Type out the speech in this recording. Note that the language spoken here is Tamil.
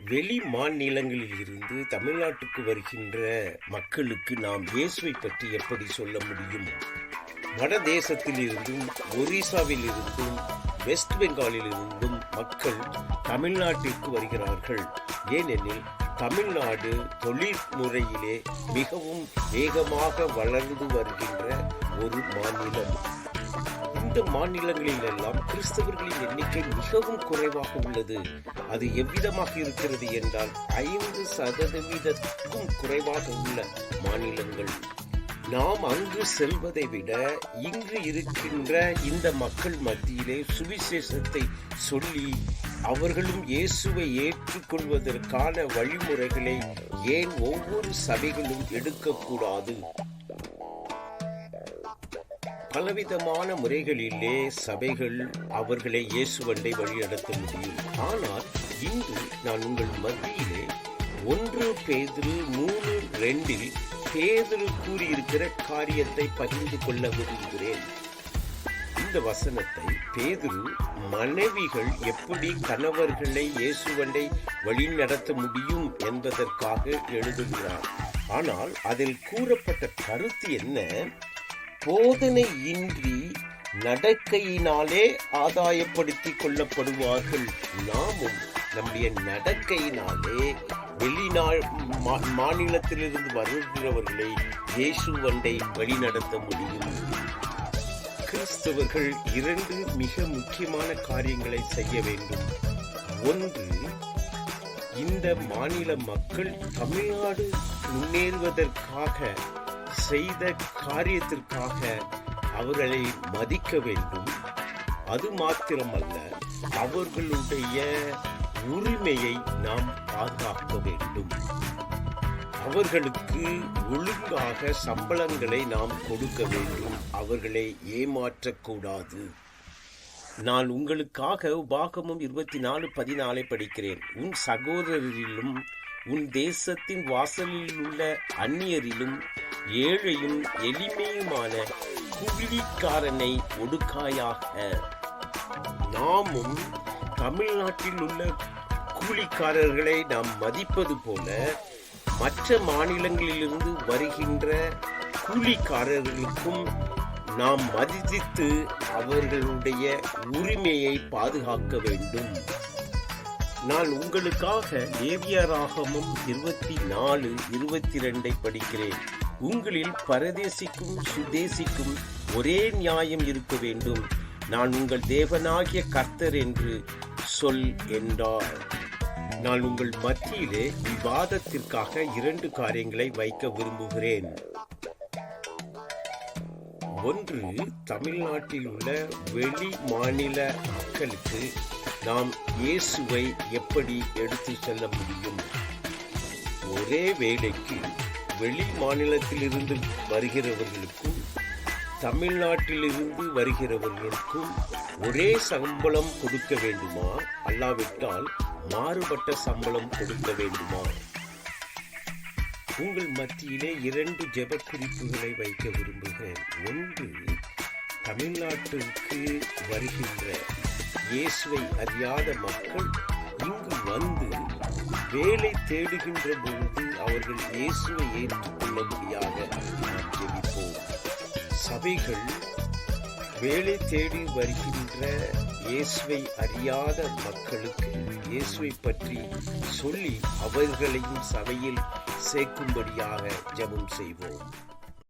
வெளி மாநிலங்களில் இருந்து தமிழ்நாட்டுக்கு வருகின்ற மக்களுக்கு நாம் இயேசுவை பற்றி எப்படி சொல்ல முடியும்? வட தேசத்தில் இருந்தும் ஒரிசாவில் இருந்தும் வெஸ்ட் பெங்காலில் இருந்தும் மக்கள் தமிழ்நாட்டிற்கு வருகிறார்கள். ஏனெனில் தமிழ்நாடு தொழில்முறையிலே மிகவும் வேகமாக வளர்ந்து வருகின்ற ஒரு மாநிலம். இந்த மாநிலங்களில் எல்லாம் கிறிஸ்தவர்களின் எண்ணிக்கை மிகவும் குறைவாக உள்ளது. அது எவ்விதமாக இருக்கிறது என்றால் 5% குறைவாக உள்ள மாநிலங்கள். நாம் அங்கு செல்வதை விட இங்கு இருக்கின்ற இந்த மக்கள் மத்தியிலே சுவிசேஷத்தை சொல்லி அவர்களும் இயேசுவை ஏற்றுக்கொள்வதற்கான வழிமுறைகளை ஏன் ஒவ்வொரு சபைகளும் எடுக்கக்கூடாது? பலவிதமான முறைகளிலே சபைகள் அவர்களை இயேசுவண்டை வழிநடத்த முடியும். ஆனால் இன்று நான் உங்கள் மத்தியிலே 1 பேதுரு 3:2 பேதுரு கூறியிருக்கிற காரியத்தை பகிர்ந்து கொள்ள விரும்புகிறேன். இந்த வசனத்தை பேதுரு மனைவிகள் எப்படி கணவர்களை இயேசுவண்டை வழிநடத்த முடியும் என்பதற்காக எழுதுகிறார். ஆனால் அதில் கூறப்பட்ட கருத்து என்ன? போதனை இன்றி நடக்கையினாலே ஆதாயப்படுத்திக் கொள்ளப்படுவார்கள். நாமும் நம்முடைய நடக்கையினாலே மாநிலத்திலிருந்து வருகிறவர்களை இயேசுவண்டை வழிநடத்த முடியும். கிறிஸ்தவர்கள் 2 மிக முக்கியமான காரியங்களை செய்ய வேண்டும். ஒன்று, இந்த மாநில மக்கள் தமிழ்நாடு முன்னேறுவதற்காக செய்த காரியத்திற்காக அவர்களை மதிக்க வேண்டும். அது மாத்திரமல்ல, அவர்களுடைய உரிமையை நாம் பாதுகாக்க வேண்டும். அவர்களுக்கு ஒழுங்காக சம்பளங்களை நாம் கொடுக்க வேண்டும். அவர்களை ஏமாற்றக்கூடாது. நான் உங்களுக்காக உபாகமம் 24:14 படிக்கிறேன். உன் சகோதரரிலும் உன் தேசத்தின் வாசலில் உள்ள அந்நியரிலும் ஏழையும் எளிமையுமான கூலிக்காரனை ஒடுக்காயாக. நாமும் தமிழ்நாட்டில் உள்ள கூலிக்காரர்களை நாம் மதிப்பது போல மற்ற மாநிலங்களிலிருந்து வருகின்ற கூலிக்காரர்களுக்கும் நாம் மதித்து அவர்களுடைய உரிமையை பாதுகாக்க வேண்டும். நான் உங்களுக்காக லேவியராகமம் 24:22 படிக்கிறேன். உங்களில் பரதேசிக்கும் சுதேசிக்கும் ஒரே நியாயம் இருக்க வேண்டும். நான் உங்கள் தேவனாகிய கர்த்தர் என்று சொல் என்றார். நான் உங்கள் மத்தியிலே விவாதத்திற்காக 2 காரியங்களை வைக்க விரும்புகிறேன். ஒன்று, தமிழ்நாட்டில் உள்ள வெளி மாநில மக்களுக்கு நாம் இயேசுவை எப்படி எடுத்து செல்ல முடியும்? ஒரே வேளைக்கு வெளி மாநிலத்திலிருந்து வருகிறவர்களுக்கும் தமிழ்நாட்டிலிருந்து வருகிறவர்களுக்கும் ஒரே சம்பளம் கொடுக்க வேண்டுமா? அல்லாவிட்டால் மாறுபட்ட சம்பளம் கொடுக்க வேண்டுமா? உங்கள் மத்தியிலே 2 ஜெப குறிப்புகளை வைக்க விரும்புகிறேன். ஒன்று, தமிழ்நாட்டிற்கு வருகின்ற இயேசுவை அறியாத மக்கள் இங்கு வந்து வேலை தேடுகின்ற பொழுது அவர்கள் இயேசுவை ஏற்றுக்கொள்ளும்படியாக நாம் ஜெபிப்போம். சபைகள் வேலை தேடி வருகின்ற இயேசுவை அறியாத மக்களுக்கு இயேசுவை பற்றி சொல்லி அவர்களையும் சபையில் சேர்க்கும்படியாக ஜெபம் செய்வோம்.